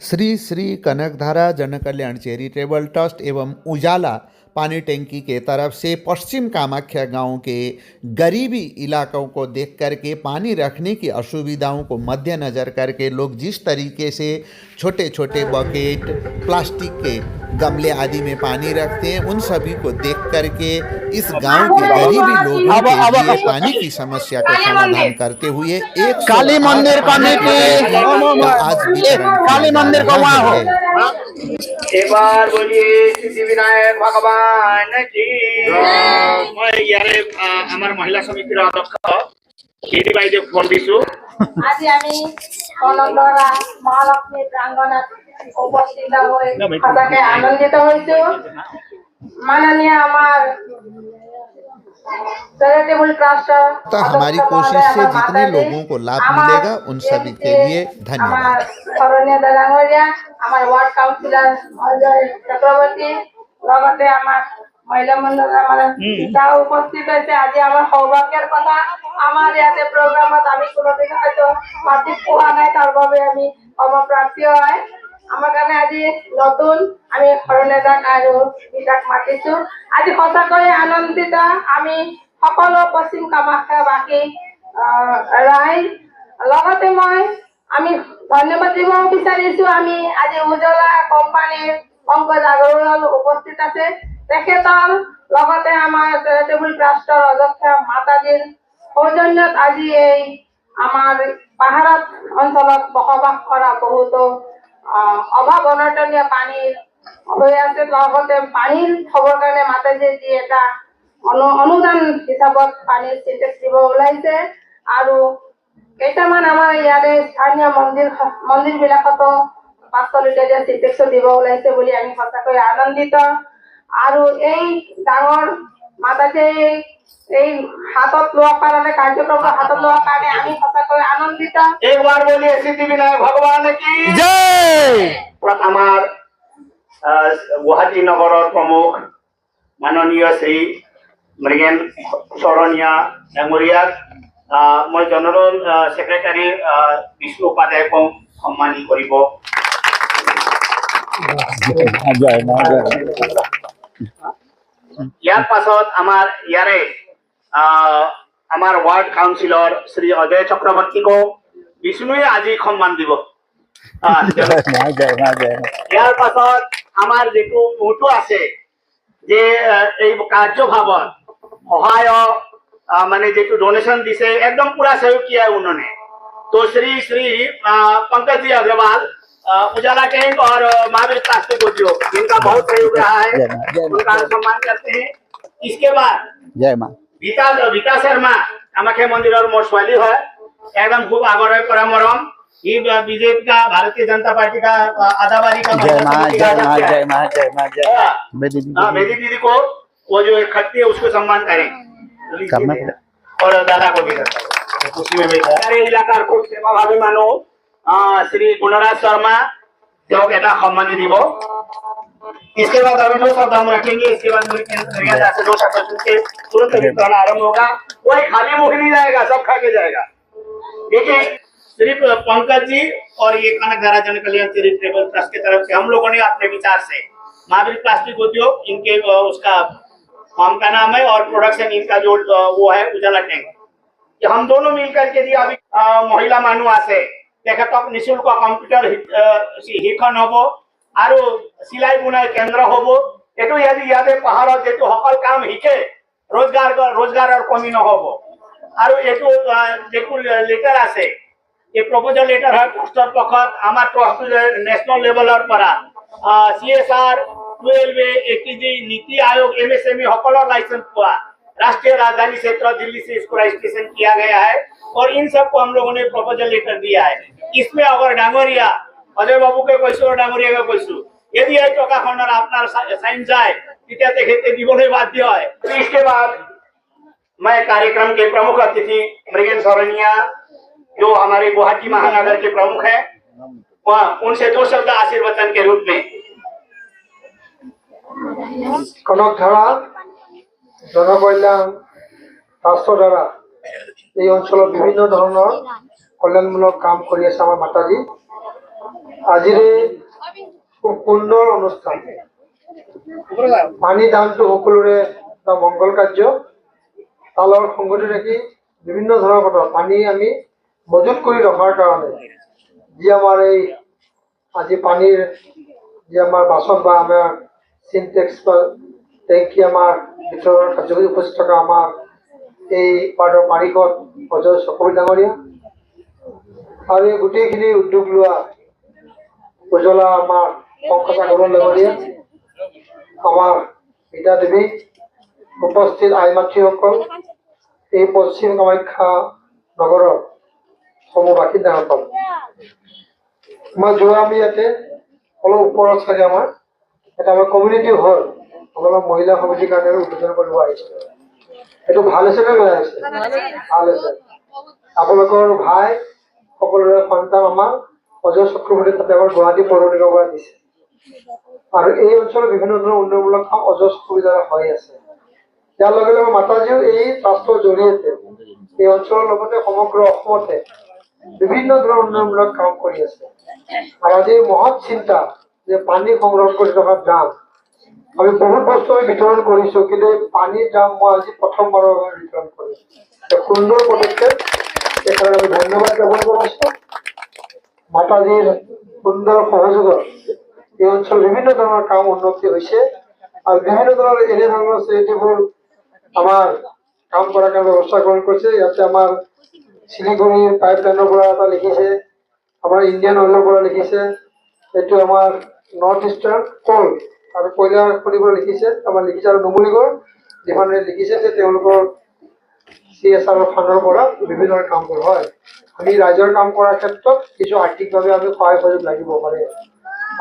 श्री श्री कनकधारा जन कल्याण charitable trust एवं उजाला पानी टैंकी के तरफ से पश्चिम कामाख्या गांव के गरीबी इलाकों को देख करके पानी रखने की असुविधाओं को मद्देनज़र करके लोग जिस तरीके से छोटे छोटे बकेट प्लास्टिक के गमले आदि में पानी रखते हैं, उन सभी को देख करके इस गांव के गरीबी लोगों के लिए पानी की समस्या को समाधान करते हुए एक काली मंदिर कमेटी आज काली मंदिर को वहाँ हो। एक बार बोलिए सिद्धि विनायक भगवान की। मैं यारे আমার মহিলা সমিতির অধ্যক্ষ দিদি বাইদেউ ফোন দিছো। আজি আমি কনকধারা মহালক্ষ্মী প্রাঙ্গণত উপস্থিত হয়ে সদাকে আনন্দিত হইছো। মাননীয় আমার चैरिटेबल ट्रस्ट तो हमारी कोशिश से जितने लोगों को लाभ मिलेगा उन सभी के लिए धन्यवाद। शरणीय दादांगरिया আমার ওয়ার্ড কাউন্সিলর অজয় চক্রবর্তী লগতে আমার মহিলা মণ্ডল আমার তা উপস্থিত হয়েছে। আজি আমার সৌভাগ্যের কথা, আমার ইয়াতে প্রোগ্রামত আমি কোনোদিন হয়তো মাটি পোৱা নাই, তাৰ বাবে আমি কৰ্মপ্ৰাপ্তি হয়। আমাৰ কাৰণে আজি নতুন আমি শৰণেদাক আৰু বিদাক মাতিছো। আজি সঁচাকৈ আনন্দিত আমি সকলো পশ্চিম কামাখ্যাবাসী ৰাইজ। লগতে মই আমি ধন্যবাদ দিব বিচাৰিছো, আমি আজি উজ্জ্বলা কোম্পানীৰ পংকজ আগৰৱাল উপস্থিত আছে, তেখেতৰ লগতে আমাৰ চেৰিটেবল ট্ৰাষ্টৰ অধ্যক্ষ মাতাজীৰ সৌজন্যত আজি এই আমাৰ পাহাৰত অঞ্চলত বসবাস কৰা বহুতো অভাৱ অনটনীয় পানীৰ হৈ আছে। লগতে পানীৰ খবৰ কাৰণে মাতাজীয়ে যি এটা অনুদান হিচাপত পানীৰ চিন্টেক্স দিব ওলাইছে, আৰু কেইটামান আমাৰ ইয়াৰে স্থানীয় মন্দিৰ বিলাকতো 500 লিটাৰ চিন্টেক্স দিব ওলাইছে বুলি আমি সঁচাকৈ আনন্দিত। আৰু এই ডাঙৰ মাতাজীয়ে এই হাতত লোৱাৰ কাৰণে কাৰ্যক্ৰম হাতত লোৱাৰ কাৰণে আমি সঁচাকৈ আনন্দিত। एक बार बोलिए सिद्धि विनायक भगवान की जय। আমার গুৱাহাটী নগৰৰ প্ৰমুখ মাননীয় শ্ৰী মৃগেন শৰণীয়া ডাঙৰীয়াক মই জেনেৰেল সেক্ৰেটাৰী বিষ্ণু উপাধ্যায়ক সন্মানী কৰিব। ইয়াৰ পাছত আমাৰ ইয়াৰে আমাৰ ওয়াৰ্ড কাউন্সিলৰ শ্ৰী অজয় চক্ৰবৰ্তীকো বিষ্ণুয়ে আজি সন্মান দিব। ইয়াৰ পাছত আমাৰ যেটো মুহূৰ্ত আছে যে এই কাৰ্যভাৱত সহায় মানে যেটো ডোনেशन দিছে একদম पूरा सहयोग किया है उन्होंने। तो श्री श्री पंकज जी अग्रवाल उजाला टैंक और महावीर प्लास्टिक उद्योग इनका बहुत सहयोग रहा है, उनका सम्मान करते हैं। इसके बाद जय माँ ভিতা শৰ্মা কামাখ্যা মন্দিৰৰ মোৰ ছোৱালী হয়, একদম খুব আগৰে পৰা মৰম। ये बीजेपी का भारतीय जनता पार्टी का आधाबारी का जय माँ जय माँ जय माँ जय माँ जय बेदी दीदी को वो जो खट्टी है उसको सम्मान करें और दादा को भी करता है खुशी में बैठा है। इलाकार खूब सेवा भावी मानो श्री गुणराज शर्मा जो कहता सम्मान দিব। इसके बाद अभी 2 शब्द हम रखेंगे, इसके बाद से 2 शब्द सुन के तुरंत वितरण आरंभ होगा। कोई खाली मुख नहीं जाएगा, सब खा के जाएगा। देखिए सिर्फ पंकज जी और ये कनकधारा जन कल्याण चैरिटेबल ट्रस्ट की तरफ से हम लोगों ने अपने विचार से महावीर प्लास्टिक उद्योग इनके उसका फॉर्म का नाम है और प्रोडक्शन इनका जो वो है उजाला टैंक, कि हम दोनों मिलकर के दिया। अभी महिला मानुआ से तेखतक निःशुल्क कम्प्यूटर शिक्षण हब और सिलाई बुनाई केंद्र हब। एटू यदि यादे पहाड़ जेटू सकल काम शिके रोजगार कमी নহব। और एटू जेटू लेटर आसे ये प्रपोजल लेटर है ट्रस्टर पक्षत आमार ट्रस्ट नेशनल लेवलर परा CSR 12 ATG NITI Aayog MSME सकलर licence हुआ राष्ट्रीय राजधानी क्षेत्र दिल्ली से इसको रजिस्ट्रेशन किया गया है और इन सबको हम लोगों ने प्रपोजल लेटर दिया है। इसमें अगर डांगरिया अजय बाबू के कैसो और डांगरिया के कैसो यदि এই টকাখনৰ আপনার সাইন যায় তেতিয়া তেখেতে দিবলৈ বাধ্য হয়। इसके बाद मैं कार्यक्रम के प्रमुख अतिथि मृगेन शरणिया जो हमारे गुवाहाटी महानगर के प्रमुख है, उनसे 2 शब्द आशीर्वचन के रूप में। কনকধারা জনকল্যাণ ট্ৰাষ্টৰ দ্বাৰা এই অঞ্চলত বিভিন্ন ধৰণৰ কল্যাণমূলক কাম কৰি আছে আমাৰ মাতাজী। আজিৰে খুব সুন্দৰ অনুষ্ঠান পানী দানটো সকলোৰে এটা মংগল কাৰ্য তালৰ সংগতি ৰাখি বিভিন্ন ধৰণৰ কথা পানী আমি মজুত কৰি ৰখাৰ কাৰণে যি আমাৰ এই আজি পানীৰ যি আমাৰ বাচন বা আমাৰ সিনটেক্স বা টেংকি আমাৰ ভিতৰৰ কাৰ্যকৰী উপস্থিত থকা আমাৰ এই পাৰ্টৰ কাৰিকৰ অজয় চক্ৰৱৰ্তী ডাঙৰীয়া আৰু এই গোটেইখিনি উদ্যোগ লোৱা উজ্জ্বলা আমাৰ পংকজ আগৰৱাল ডাঙৰীয়া আমাৰ গীতা দেৱী উপস্থিত আই মাতৃসকল এই পশ্চিম কামাখ্যা নগৰৰ সমূহ বাসিন্দাসকল মই যোৱা আমি ইয়াতে অলপ ওপৰত চাগে আমাৰ এটা আমাৰ কমিউনিটি হল অলপ মহিলা সমিতিৰ কাৰণে উদ্বোধন কৰিব আহিছোঁ এইটো ভাল হৈছে নে বেয়া হৈছে ভাল হৈছে আপোনালোকৰ ভাই সকলোৰে সন্তান আমাৰ অজয় চক্ৰৱৰ্তী তাতে আমাৰ গুৱাহাটী পৌৰ নিগমৰ পৰা দিছে আৰু এই অঞ্চলৰ বিভিন্ন ধৰণৰ উন্নয়নমূলক কাম অজয় চক্ৰৱৰ্তীৰ দ্বাৰা হৈ আছে ইয়াৰ লগে লগে মাতাজীও এই ট্ৰাষ্টৰ জৰিয়তে এই অঞ্চলৰ লগতে সমগ্ৰ অসমতে বিভিন্ন ধৰণৰ উন্নয়নমূলক কাম কৰি আছে আৰু আজি মহৎ চিন্তা যে পানী সংৰক্ষণ কৰি থকা ড্ৰাম আমি বহুত বস্তু বিতৰণ কৰিছোঁ কিন্তু পানীৰ ড্ৰাম মই আজি প্ৰথমবাৰৰ বাবে বিতৰণ কৰিছোঁ সুন্দৰ পদক্ষেপ সেইকাৰণে আমি ধন্যবাদ জ্ঞাপন কৰিছোঁ মাতাজীৰ সুন্দৰ সহযোগত এই অঞ্চলৰ বিভিন্ন ধৰণৰ কাম উন্নতি হৈছে আৰু বিভিন্ন ধৰণৰ এনে ধৰণৰ চেৰিটেবল আমাৰ কাম কৰাৰ কাৰণে ব্যৱস্থা গ্ৰহণ কৰিছে ইয়াতে আমাৰ শিলিগুৰিৰ পাইপলাইনৰ পৰা এটা লিখিছে আমাৰ ইণ্ডিয়ান অইলৰ পৰা লিখিছে এইটো আমাৰ নৰ্থ ইষ্টাৰ্ণ কল আৰু কয়লা খনিৰ পৰা লিখিছে আমাৰ লিখিছে আৰু নুমলীগড় যিমানে লিখিছে যে তেওঁলোকৰ CSR ফাণ্ডৰ পৰা বিভিন্ন কামবোৰ হয় আমি ৰাইজৰ কাম কৰাৰ ক্ষেত্ৰত কিছু আৰ্থিকভাৱে আমি সহায় সহযোগ লাগিব পাৰে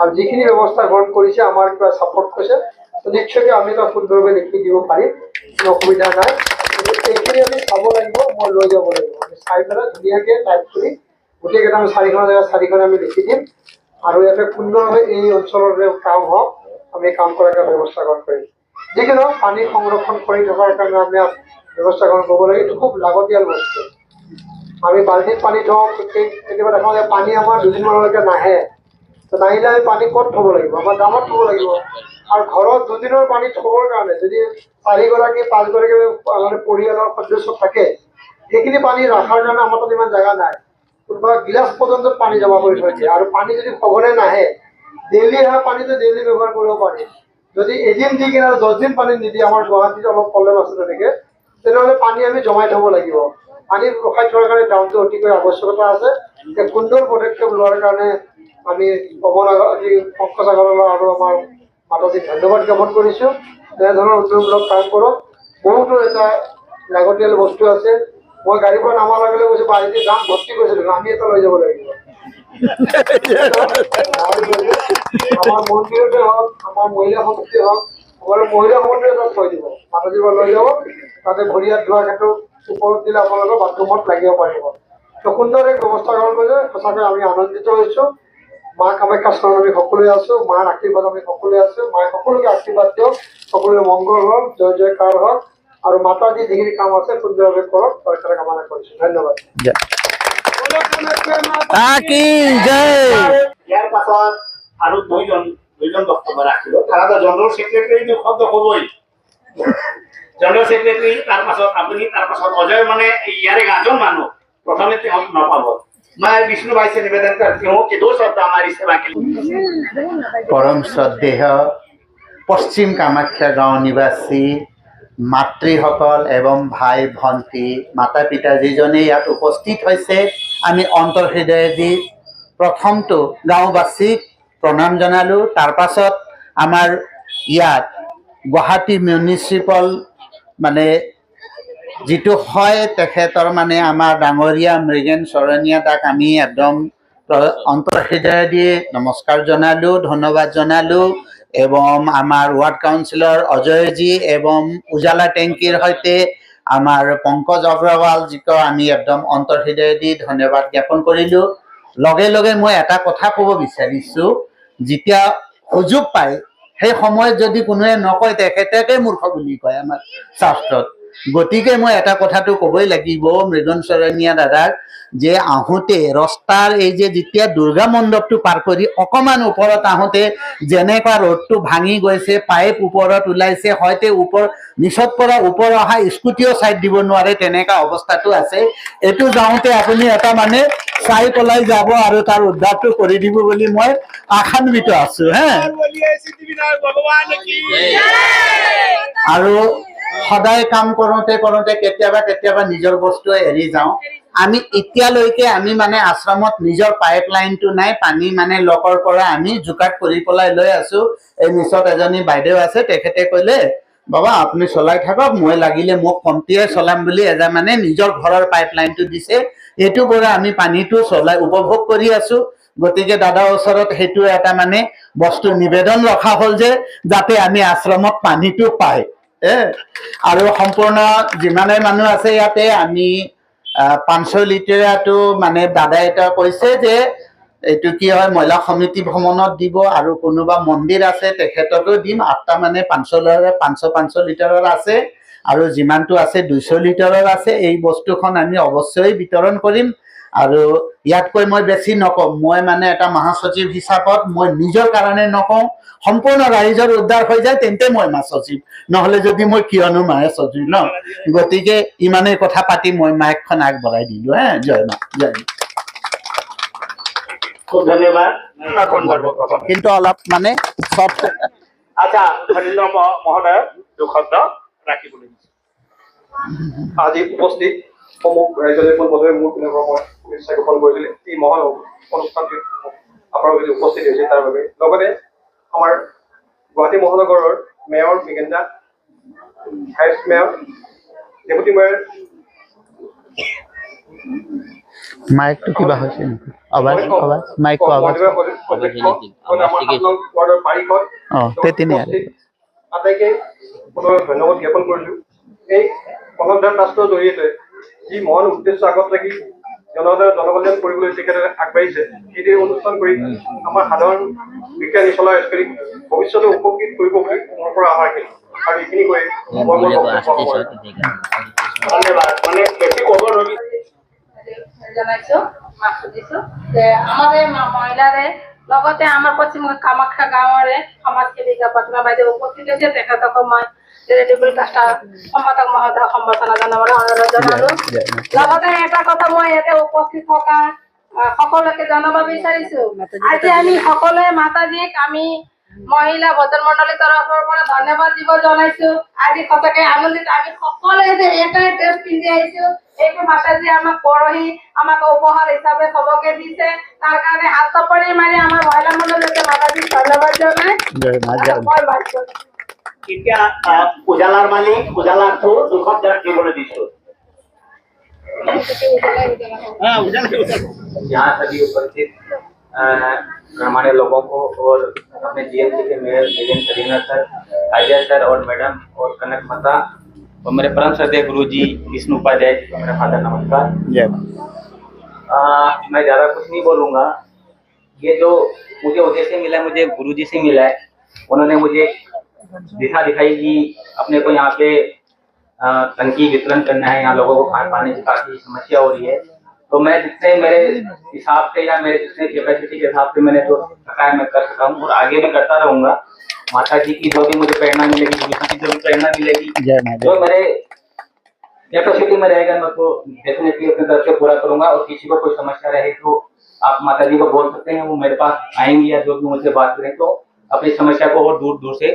আৰু যিখিনি ব্যৱস্থা গ্ৰহণ কৰিছে আমাৰ কিবা ছাপোৰ্ট কৰিছে নিশ্চয়কৈ আমি এটা সুন্দৰভাৱে লিখি দিব পাৰিম কোনো অসুবিধা নাই এইখিনি আমি চাব লাগিব মই লৈ যাব লাগিব আমি চাই পেলাই ধুনীয়াকৈ টাইপ কৰি গোটেইকেইটা আমি 4খন জেগাত 4খন আমি লিখি দিম আৰু ইয়াতে সুন্দৰভাৱে এই অঞ্চলৰ যে কাম হওক আমি কাম কৰাৰ কাৰণে ব্যৱস্থা গ্ৰহণ কৰিম যিকোনো পানী সংৰক্ষণ কৰি থকাৰ কাৰণে আমি ব্যৱস্থা গ্ৰহণ কৰিব লাগে এইটো খুব লাগতিয়াল বস্তু আমি বাল্টিত পানী থওঁ কেতিয়াবা দেখাওঁ যে পানী আমাৰ দুদিনমানলৈকে নাহে নাহিলে আমি পানী ক'ত থ'ব লাগিব আমাৰ ড্ৰামত থ'ব লাগিব আৰু ঘৰত দুদিনৰ পানী থ'বৰ কাৰণে যদি 4গৰাকী 5গৰাকী মানে পৰিয়ালৰ সদস্য থাকে সেইখিনি পানী ৰখাৰ কাৰণে আমাৰ তাত ইমান জেগা নাই কোনোবা গিলাচ পৰ্যন্ত পানী জমা কৰি থৈ দিয়ে আৰু পানী যদি সঘনে নাহে ডেইলি অহা পানীটো ডেইলি ব্যৱহাৰ কৰিব পাৰি যদি এদিন দি কিনে 10 দিন পানী নিদিয়ে আমাৰ গুৱাহাটীত অলপ প্ৰব্লেম আছে তেনেকৈ তেনেহ'লে পানী আমি জমাই থ'ব লাগিব পানী ৰখাই থোৱাৰ কাৰণে দামটো অতিকৈ আৱশ্যকতা আছে যে সুন্দৰ পদক্ষেপ লোৱাৰ কাৰণে আমি পংকজ আগৰৱাল আৰু আমাৰ মাতাজীক ধন্যবাদ জ্ঞাপন কৰিছোঁ তেনেধৰণৰ উন্নয়নমূলক কাম কৰক বহুতো এটা লাগতিয়াল বস্তু আছে মই গাড়ীৰ পৰা নামাৰ লগে লগে কৈছোঁ বাৰীতে দাম ভৰ্তি কৰিছিলোঁ আমি এটা লৈ যাব লাগিব আমাৰ মন্দিৰতে হওক আমাৰ মহিলা সমিতি হওক আমাৰ মহিলা সমিতিয়ে তাত থৈ দিব মাতাজীৰ পৰা লৈ যাব তাতে ভৰি হাত ধোৱাৰ ক্ষেত্ৰত ওপৰত দিলে আপোনালোকৰ বাথৰুমত লাগিব পাৰিব সুন্দৰ এক ব্যৱস্থা গ্ৰহণ কৰিছে সঁচাকৈ আমি আনন্দিত হৈছোঁ মা কামাখ্যা স্থানত আমি সকলোৱে আছোঁ মাৰ আশীৰ্বাদ আমি সকলোৱে আছোঁ মায়ে সকলোকে আশীৰ্বাদ দিয়ক সকলোৰে মংগল হওক জয় জয়কাৰ হওক আৰু মাতাজী যিখিনি কাম আছে সুন্দৰভাৱে কৰক চৰকাৰে কামনা কৰিছোঁ ধন্যবাদ ইয়াৰ পাছত আৰু দুইজন বক্তব্য ৰাখিব কাৰণ জেনেৰেল ছেক্ৰেটাৰী শব্দ হ'বই জেনেৰেল ছেক্ৰেটাৰী তাৰ পাছত আপুনি তাৰ পাছত অজয় মানে ইয়াৰে গাজন মানুহ প্ৰথমে তেওঁ নাপাব मैं विष्णु भाई से निवेदन करती हूँ कि 2 शब्द हमारी सेवा के लिए परम श्रद्धेय पश्चिम कामाख्या गाँव निवासी मातृসকল এবং ভাই ভণ্টি মাতা পিতা যিজনে ইয়াত উপস্থিত হৈছে আমি অন্তৰ হৃদয়েদি প্ৰথমটো গাঁওবাসীক প্ৰণাম জনালোঁ তাৰ পাছত আমাৰ ইয়াত গুৱাহাটী মিউনিচিপাল মানে যিটো হয় তেখেতৰ মানে আমাৰ ডাঙৰীয়া মৃগেন চৰণীয়া তাক আমি একদম অন্তৰ হৃদয়েদি নমস্কাৰ জনালোঁ ধন্যবাদ জনালোঁ এবং আমাৰ ৱাৰ্ড কাউন্সিলৰ অজয়জী এবং উজালা টেংকিৰ সৈতে আমাৰ পংকজ অগ্ৰৱালজীক আমি একদম অন্তৰ হৃদয়েদি ধন্যবাদ জ্ঞাপন কৰিলোঁ লগে লগে মই এটা কথা ক'ব বিচাৰিছোঁ যেতিয়া সুযোগ পায় সেই সময়ত যদি কোনোৱে নকয় তেখেতকে মূৰ্খ বুলি কয় আমাৰ শাস্ত্ৰত গতিকে মই এটা কথাটো ক'বই লাগিব মৃগন চৰণীয়া দাদাক যে আহোঁতে ৰাস্তাৰ এই যে যেতিয়া দুৰ্গা মণ্ডপটো পাৰ কৰি অকণমান ওপৰত আহোঁতে যেনেকুৱা ৰ'দটো ভাঙি গৈছে পাইপ ওপৰত ওলাইছে হয়তো নিচত পৰা ওপৰ অহা স্কুটিও ছাইড দিব নোৱাৰে তেনেকুৱা অৱস্থাটো আছে এইটো যাওঁতে আপুনি এটা মানে চাই পেলাই যাব আৰু তাৰ উদ্ধাৰটো কৰি দিব বুলি মই আশান্বিত আছো হে আৰু সদায় কাম কৰোঁতে কৰোঁতে কেতিয়াবা নিজৰ বস্তু এৰি যাওঁ আমি এতিয়ালৈকে আমি মানে আশ্ৰমত নিজৰ পাইপ লাইনটো নাই পানী মানে লকৰ পৰা আমি যোগাৰ কৰি পেলাই লৈ আছো এই নিচত এজনী বাইদেউ আছে তেখেতে ক'লে বাবা আপুনি চলাই থাকক মই লাগিলে মোক কমটিয়ে চলাম বুলি এজন মানে নিজৰ ঘৰৰ পাইপ লাইনটো দিছে এইটো পৰা আমি পানীটো চলাই উপভোগ কৰি আছো গতিকে দাদাৰ ওচৰত সেইটো এটা মানে বস্তু নিবেদন ৰখা হ'ল যে যাতে আমি আশ্ৰমত পানীটো পায় আৰু সম্পূৰ্ণ যিমানে মানুহ আছে ইয়াতে আমি 500 লিটাৰটো মানে দাদাই এটা কৈছে যে এইটো কি হয় মহিলা সমিতি ভ্ৰমণত দিব আৰু কোনোবা মন্দিৰ আছে তেখেতকো দিম 8টা মানে 500 লিটাৰৰ আছে আৰু যিমানটো আছে 200 লিটাৰৰ আছে এই বস্তুখন আমি অৱশ্যই বিতৰণ কৰিম আৰু ইয়াতকৈ মই বেছি নকওঁ মই মানে এটা মহাসচিব হিচাপত মই নিজৰ কাৰণে নকওঁ সম্পূৰ্ণ ৰাইজৰ উদ্ধাৰ হৈ যায় তেন্তে মই মহাসচিব নহলে যদি মই কিয়নো মহাসচিব ন গতিকে ইমানেই কথা পাতি মই মাইকখন আগবঢ়াই দিলো জয় মা জয় মা খুব ধন্যবাদ কিন্তু অলপ মানে সফট আচ্ছা হരീন্দ্ৰ মহোদয় দুশব্দ ৰাখিবলৈ আজি উপস্থিত সমূহ ৰাইজলৈ প্ৰথমে মোৰ পিনৰ পৰা মই শুভেচ্ছা জ্ঞাপন কৰিছিলোঁ এই মহান অনুষ্ঠানটিত আপোনালোকে উপস্থিত হৈছে তাৰ বাবে লগতে আমাৰ গুৱাহাটী মহানগৰৰ মেয়ৰ মৃগেন দা ভাইচ মেয়ৰ ডেপুটি মেয়ৰ মাইকটো কিবা হৈছে নেকি আৱাজ মাইকটো আৱাজ আটাইকে ধন্যবাদ জ্ঞাপন কৰিলোঁ এই কনকধাৰ ট্ৰাষ্টৰ জৰিয়তে যি মহান উদ্দেশ্য আগত ৰাখি জনকল্যাণ কৰিবলৈ তেখেতে আগবাঢ়িছে সেই অনুষ্ঠান কৰি আমাৰ সাধাৰণ বিজ্ঞানী চলাই কৰি ভৱিষ্যতে উপকৃত কৰিব বুলি মোৰ পৰা আশা ৰাখিলোঁ আৰু এইখিনি কৈ ধন্যবাদ মানে বেছি ক'ব নোৱাৰি জনাইছো মাক সুধিছো যে আমাদেৰ মহিলাৰে লগতে আমাৰ পশ্চিম কামাখ্যা গাঁৱৰে সমাজ সেৱিকা পদ্মা বাইদেউ উপস্থিত হৈছে তেখেতকো মই চেৰিটেবল ট্ৰাষ্টৰ সম্পাদক মহোদয় সম্বৰ্ধনা জনাবলৈ অনুৰোধ জনালো লগতে এটা কথা মই ইয়াতে উপস্থিত থকা সকলোকে জনাব বিচাৰিছো আজি আমি সকলোৱে মাতাজীক আমি মহিলা ভোজন মণ্ডলীৰ তৰফৰ পৰা ধন্যবাদ দিব জনাইছো আজি সঁচাকে আনন্দিত আমি সকলোৱে যে এটাই ড্ৰেছ পিন্ধি আহিছো এইটো মাতাজী আমাক পৰহি আমাক উপহাৰ হিচাপে সবকে দিছে তাৰ কাৰণে হাত চাপৰি মাৰি আমাৰ মহিলা মণ্ডলীকে মাতাজীক ধন্যবাদ জনাই এতিয়া উজালাৰ মালিক উজালাৰটো দুশব্দ ৰাখিবলৈ দিছো यहाँ सभी उपस्थित हमारे लोगों को और अपने जीएमसी के mayor Nitin Sarina sir Ajay sir और मैडम और कनक माता और मेरे परम श्रद्धेय गुरु जी विष्णु उपाध्याय जी मेरे फादर नमस्कार मैं ज़्यादा कुछ नहीं बोलूँगा ये जो मुझे उद्देश्य मिला मुझे गुरु जी से मिला है उन्होंने मुझे दिशा दिखाई कि अपने को यहाँ पे टंकी वितरण करना है यहाँ लोगों को खाने पाने की काफी समस्या हो रही है तो मैं जितने मेरे हिसाब से या मेरे जितने कैपेसिटी के हिसाब से मैंने जो सका है मैं कर सका हूँ और आगे भी करता रहूंगा माता जी की जो भी मुझे प्रेरणा मिलेगी गुरु जी की जो भी प्रेरणा मिलेगी जो मेरे कैपेसिटी में रहेगा मैं उसको डेफिनेटली अपनी तरफ से पूरा करूंगा और किसी को कोई समस्या रहे तो आप माता जी को बोल सकते हैं वो मेरे पास आएंगी या जो भी मुझसे बात करें तो अपनी समस्या को और दूर दूर से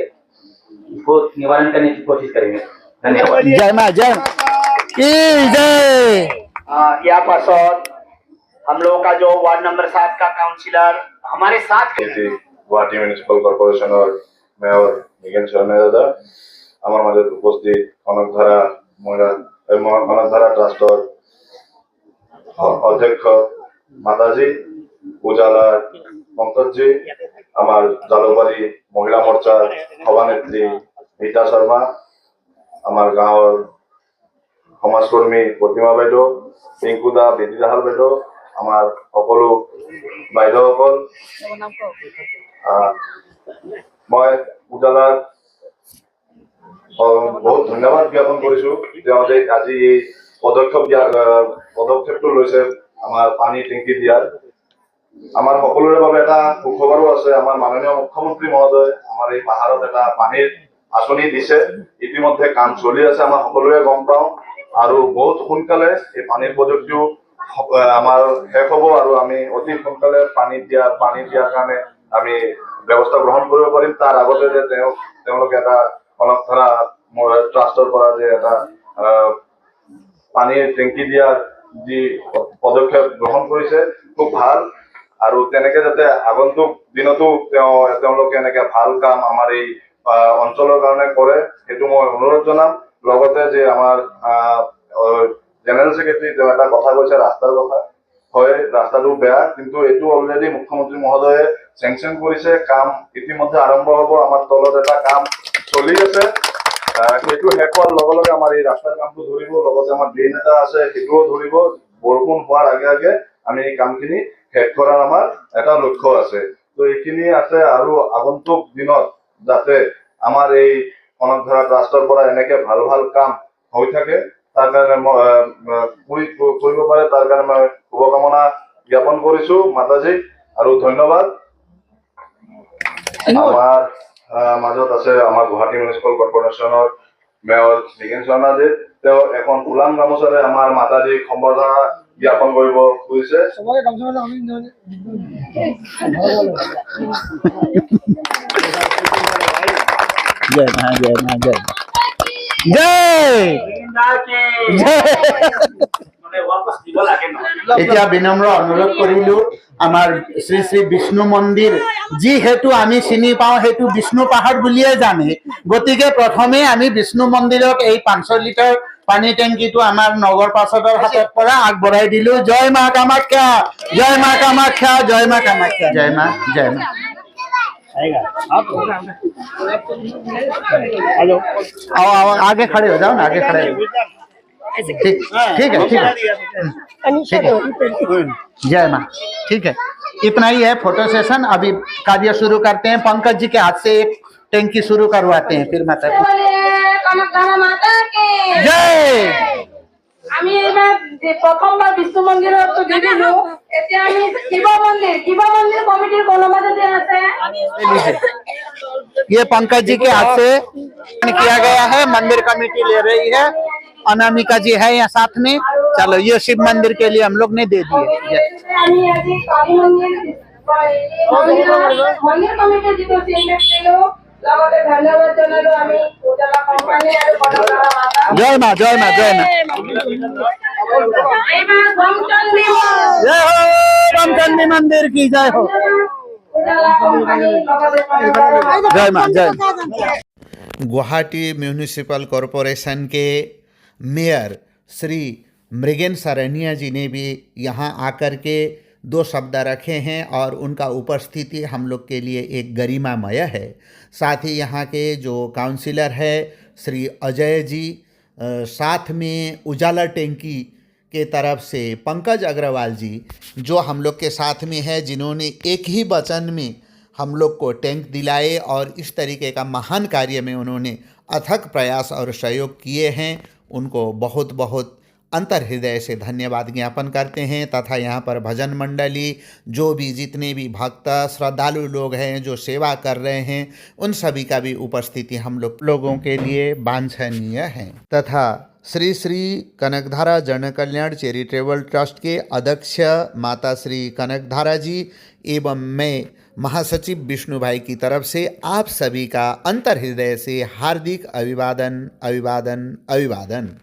इसको निवारण करने की कोशिश करेंगे धन्यवाद जय मां जय यहाँ पासत हम लोगों का जो वार्ड नंबर 7 का काउंसिलर हमारे साथ गुवाहाटी म्युनिसिपल कॉर्पोरेशনৰ মেয়ৰ মৃগেন শৰ্মা দাদা আমাৰ মাজত উপস্থিত কনকধাৰা ট্ৰাষ্টৰ অধ্যক্ষ মাতাজী উজালাৰ পংকজজী আমাৰ জালুকবাৰী মহিলা মৰ্চাৰ সভানেত্ৰী ৰীতা শৰ্মা আমাৰ গাঁৱৰ সমাজকৰ্মী প্ৰতিমা বাইদেউ পিংকু দা বেদী দাহাল বাইদেউ আমাৰ সকলো বাইদেউসকল মই উজালাৰ বহুত ধন্যবাদ জ্ঞাপন কৰিছো তেওঁ যে আজি এই পদক্ষেপটো লৈছে আমাৰ পানী টেংকি দিয়াৰ। আমাৰ সকলোৰে বাবে এটা সুখবৰো আছে। আমাৰ মাননীয় মুখ্যমন্ত্ৰী মহোদয় আমাৰ এই পাহাৰত এটা পানীৰ আঁচনি দিছে। ইতিমধ্যে কাম চলি আছে, আমাৰ সকলোৱে গম পাওঁ, আৰু বহুত সোনকালে এই পানীৰ প্ৰজেক্টটো আমাৰ শেষ হ'ব আৰু আমি অতি সোনকালে পানী দিয়াৰ কাৰণে আমি ব্যৱস্থা গ্ৰহণ কৰিব পাৰিম। তাৰ আগতে যে তেওঁলোকে এটা কনকধাৰা ট্ৰাষ্টৰ পৰা যে এটা পানীৰ টেংকি দিয়াৰ যি পদক্ষেপ গ্ৰহণ কৰিছে খুব ভাল, আৰু তেনেকে যাতে আগন্তুক দিনতো তেওঁলোকে এনেকে ভাল কাম আমাৰ এই অঞ্চলৰ কাৰণে কৰে সেইটো মই অনুৰোধ জনাম। লগতে যে আমাৰ জেনেৰেল ছেক্ৰেটাৰী তেওঁ এটা কথা কৈছে ৰাস্তাৰ কথা, হয় ৰাস্তাটো বেয়া, কিন্তু এইটো অলৰেডি মুখ্যমন্ত্ৰী মহোদয়ে চেংচন কৰিছে, কাম ইতিমধ্যে আৰম্ভ হ'ব। আমাৰ তলত এটা কাম চলি আছে, সেইটো শেষ হোৱাৰ লগে লগে আমাৰ এই ৰাস্তাৰ কামটো ধৰিব, লগতে আমাৰ ড্ৰেইন এটা আছে সেইটোও ধৰিব। বৰষুণ হোৱাৰ আগে আগে আমি এই কামখিনি শেষ কৰাৰ আমাৰ এটা লক্ষ্য আছে। তো এইখিনি আছে, আৰু আগন্তুক দিনত যাতে আমাৰ এই কনকধাৰা ট্ৰাষ্টৰ পৰা এনেকে ভাল ভাল কাম হৈ থাকে তাৰ কাৰণে কৰিব পাৰে, তাৰ কাৰণে মই শুভকামনা জ্ঞাপন কৰিছো মাতাজীক, আৰু ধন্যবাদ। আমাৰ মাজত আছে আমাৰ গুৱাহাটী মিউনিচিপাল কৰ্পৰেশ্যনৰ মেয়ৰ মৃগেন শৰ্মাজী, তেওঁ এখন ফুলাম গামোচাৰে আমাৰ মাতাজীক সম্বৰ্ধনা জ্ঞাপন কৰিব খুজিছে। जय मां जय मां जय जय মানে वापस দিব লাগে ন। এতিয়া বিনম্ৰ অনুৰোধ কৰিলো আমাৰ শ্ৰী শ্ৰী বিষ্ণু মন্দিৰ যিহেতু আমি চিনি পাওঁ সেইটো বিষ্ণু পাহাৰ বুলিয়ে জানে, গতিকে প্ৰথমে আমি বিষ্ণু মন্দিৰক এই 500 লিটাৰ পানী টেংকিটো আমাৰ নগৰ পাৰ্ষদৰ হাতত পৰা আগবঢ়াই দিলো। জয় মা কামাখ্যা, জয় মা কামাখ্যা, জয় মা কামাখ্যা, জয় মা জয় মা। आओ आओ आगे खड़े हो जाओ ना, आगे खड़े हो। ठीक ठीक है ठीक है जय माँ। ठीक है, इतना ही है फोटो सेशन। अभी कार्य शुरू करते हैं। पंकज जी के हाथ से एक टैंकी शुरू करवाते हैं, फिर माता কনকধারা মাতা কে जय। আমি এবার যে প্রথমবার বিষ্ণু মন্দিৰত দিলো, এতিয়া আমি শিৱ মন্দিৰ কমিটিৰ কৰ্মচাৰী আছে। ये पंकज जी के हाथ से किया गया है, मंदिर कमेटी ले रही है। अनामिका जी है यहाँ साथ में। चलो ये शिव मंदिर के लिए हम लोग ने दे दिए। আমি আজি কালী মন্দিৰ কমিটিৰ যিটো চিন্তা দিলো, লগতে ধন্যবাদ জনালো আমি উজালা কোম্পানী আৰু কনকধাৰা মাতা। जय माँ जय माँ जय माँ। এইবাৰ গমচন্দ্ৰী जय हो रामचंद्री मंदिर की जय हो। উজালা কোম্পানী লগতে কনকধাৰা মাতা। जय माँ जय माँ। गुवाहाटी म्यूनिसिपल कॉरपोरेशन के मेयर श्री मृगेन सरनिया जी ने भी यहाँ आकर के 2 शब्द रखे हैं और उनका उपस्थिति हम लोग के लिए एक गरिमामय है। साथ ही यहाँ के जो काउंसिलर है श्री अजय जी, साथ में उजाला टैंकी के तरफ से पंकज अग्रवाल जी जो हम लोग के साथ में है, जिन्होंने एक ही वचन में हम लोग को टैंक दिलाए और इस तरीके का महान कार्य में उन्होंने अथक प्रयास और सहयोग किए हैं। उनको बहुत बहुत अंतर हृदय से धन्यवाद ज्ञापन करते हैं। तथा यहाँ पर भजन मंडली जो भी जितने भी भक्त श्रद्धालु लोग हैं जो सेवा कर रहे हैं, उन सभी का भी उपस्थिति हम लोगों के लिए वांछनीय है। तथा श्री श्री कनकधारा जन कल्याण चैरिटेबल ट्रस्ट के अध्यक्ष माता श्री कनकधारा जी एवं मैं महासचिव विष्णु भाई की तरफ से आप सभी का अंतर हृदय से हार्दिक अभिवादन अभिवादन अभिवादन।